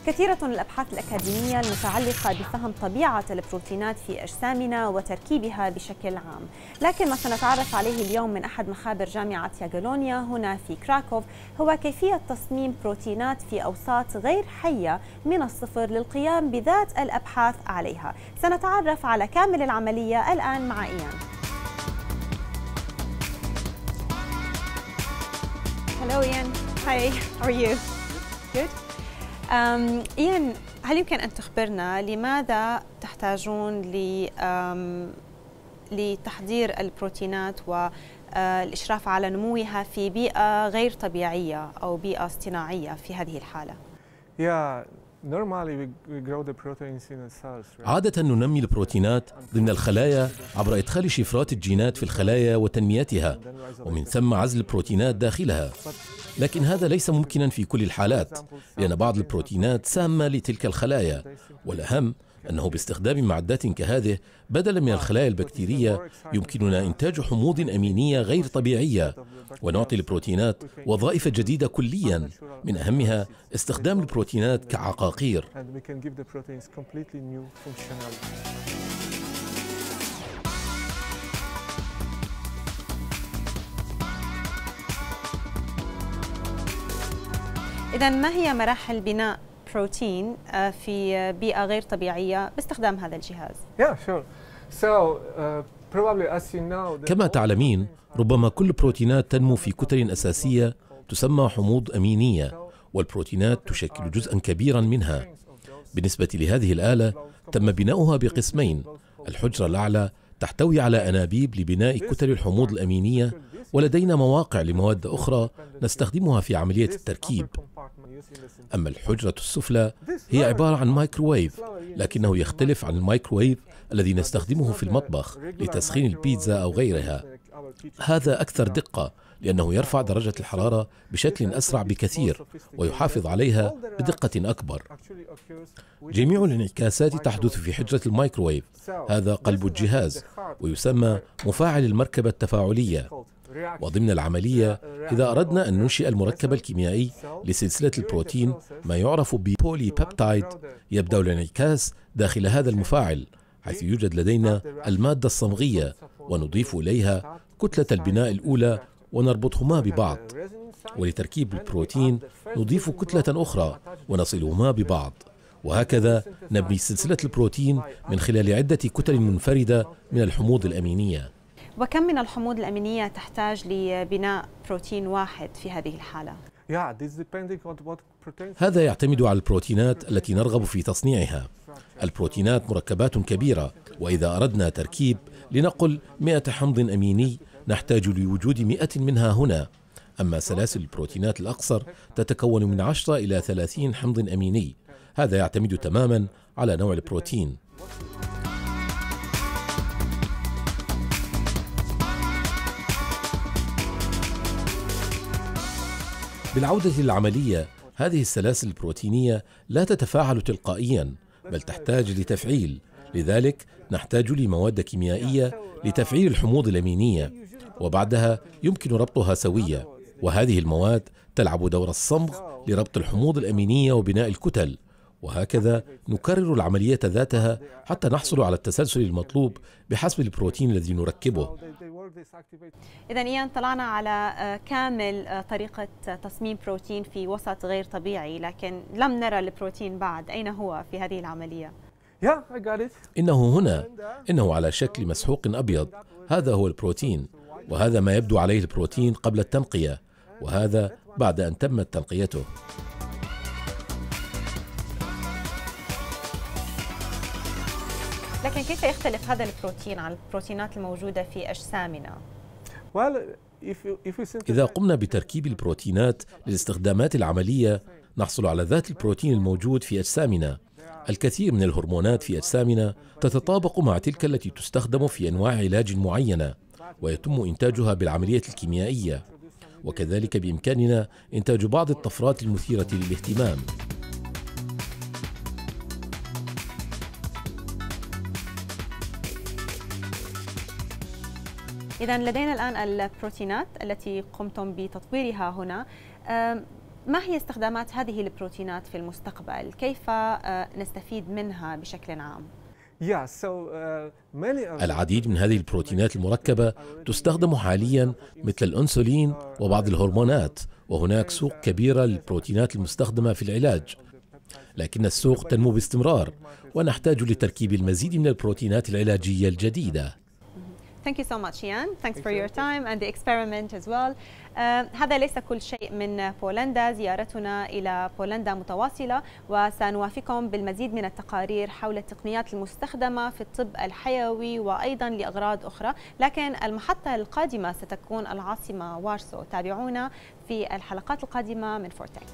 كثيرة الأبحاث الأكاديمية المتعلقة بفهم طبيعة البروتينات في أجسامنا وتركيبها بشكل عام، لكن ما سنتعرف عليه اليوم من أحد مخابر جامعة ياغلونيا هنا في كراكوف هو كيفية تصميم بروتينات في أوساط غير حية من الصفر للقيام بذات الأبحاث عليها. سنتعرف على كامل العملية الآن مع إيان. Hello Ian. Hi. How are you? Good. إيان، هل يمكن أن تخبرنا لماذا تحتاجون لتحضير البروتينات والإشراف على نموها في بيئة غير طبيعية أو بيئة اصطناعية في هذه الحالة؟ عادة ننمي البروتينات ضمن الخلايا عبر إدخال شفرات الجينات في الخلايا وتنميتها، ومن ثم عزل البروتينات داخلها. لكن هذا ليس ممكنا في كل الحالات، لأن بعض البروتينات سامة لتلك الخلايا، والأهم أنه باستخدام معدات كهذه بدلا من الخلايا البكتيرية يمكننا إنتاج حموض أمينية غير طبيعية، ونعطي البروتينات وظائف جديدة كليا، من أهمها استخدام البروتينات كعقاقير. إذن ما هي مراحل بناء بروتين في بيئة غير طبيعية باستخدام هذا الجهاز؟ كما تعلمين، ربما كل البروتينات تنمو في كتل أساسية تسمى حموض أمينية، والبروتينات تشكل جزءا كبيرا منها. بالنسبة لهذه الآلة تم بناؤها بقسمين: الحجرة الأعلى تحتوي على أنابيب لبناء كتل الحموض الأمينية، ولدينا مواقع لمواد أخرى نستخدمها في عملية التركيب. أما الحجرة السفلى هي عبارة عن مايكروويف، لكنه يختلف عن المايكروويف الذي نستخدمه في المطبخ لتسخين البيتزا أو غيرها. هذا أكثر دقة لأنه يرفع درجة الحرارة بشكل أسرع بكثير ويحافظ عليها بدقة أكبر. جميع الانعكاسات تحدث في حجرة المايكروويف، هذا قلب الجهاز ويسمى مفاعل المركبة التفاعلية. وضمن العملية إذا أردنا أن ننشئ المركب الكيميائي لسلسلة البروتين ما يعرف ببولي بيبتايد، يبدأ الانعكاس داخل هذا المفاعل، حيث يوجد لدينا المادة الصمغية ونضيف إليها كتلة البناء الأولى ونربطهما ببعض، ولتركيب البروتين نضيف كتلة أخرى ونصلهما ببعض، وهكذا نبني سلسلة البروتين من خلال عدة كتل منفردة من الحموض الأمينية. وكم من الحموض الأمينية تحتاج لبناء بروتين واحد في هذه الحالة؟ هذا يعتمد على البروتينات التي نرغب في تصنيعها. البروتينات مركبات كبيرة، وإذا أردنا تركيب لنقل 100 حمض أميني نحتاج لوجود 100 منها هنا. أما سلاسل البروتينات الأقصر تتكون من 10 إلى 30 حمض أميني، هذا يعتمد تماما على نوع البروتين. بالعودة للعملية، هذه السلاسل البروتينية لا تتفاعل تلقائيا بل تحتاج لتفعيل، لذلك نحتاج لمواد كيميائية لتفعيل الحموض الأمينية، وبعدها يمكن ربطها سوية، وهذه المواد تلعب دور الصمغ لربط الحموض الأمينية وبناء الكتل، وهكذا نكرر العملية ذاتها حتى نحصل على التسلسل المطلوب بحسب البروتين الذي نركبه. إذن إيان، طلعنا على كامل طريقة تصميم بروتين في وسط غير طبيعي، لكن لم نرى البروتين بعد. أين هو في هذه العملية؟ إنه هنا، إنه على شكل مسحوق أبيض، هذا هو البروتين، وهذا ما يبدو عليه البروتين قبل التنقية، وهذا بعد أن تمت تنقيته. لكن كيف يختلف هذا البروتين عن البروتينات الموجودة في أجسامنا؟ إذا قمنا بتركيب البروتينات للاستخدامات العملية نحصل على ذات البروتين الموجود في أجسامنا. الكثير من الهرمونات في أجسامنا تتطابق مع تلك التي تستخدم في أنواع علاج معينة، ويتم إنتاجها بالعملية الكيميائية، وكذلك بإمكاننا إنتاج بعض الطفرات المثيرة للاهتمام. إذن لدينا الآن البروتينات التي قمتم بتطويرها هنا. ما هي استخدامات هذه البروتينات في المستقبل؟ كيف نستفيد منها بشكل عام؟ العديد من هذه البروتينات المركبة تستخدم حاليا مثل الأنسولين وبعض الهرمونات، وهناك سوق كبيرة للبروتينات المستخدمة في العلاج، لكن السوق تنمو باستمرار ونحتاج لتركيب المزيد من البروتينات العلاجية الجديدة. Thank you so much, Ian. Thanks for your time and the experiment as well. هذا ليس كل شيء من بولندا. زيارتنا إلى بولندا متواصلة، وسنوافقكم بالمزيد من التقارير حول التقنيات المستخدمة في الطب الحيوي وأيضا لأغراض أخرى، لكن المحطة القادمة ستكون العاصمة وارسو. تابعونا في الحلقات القادمة من فورتك.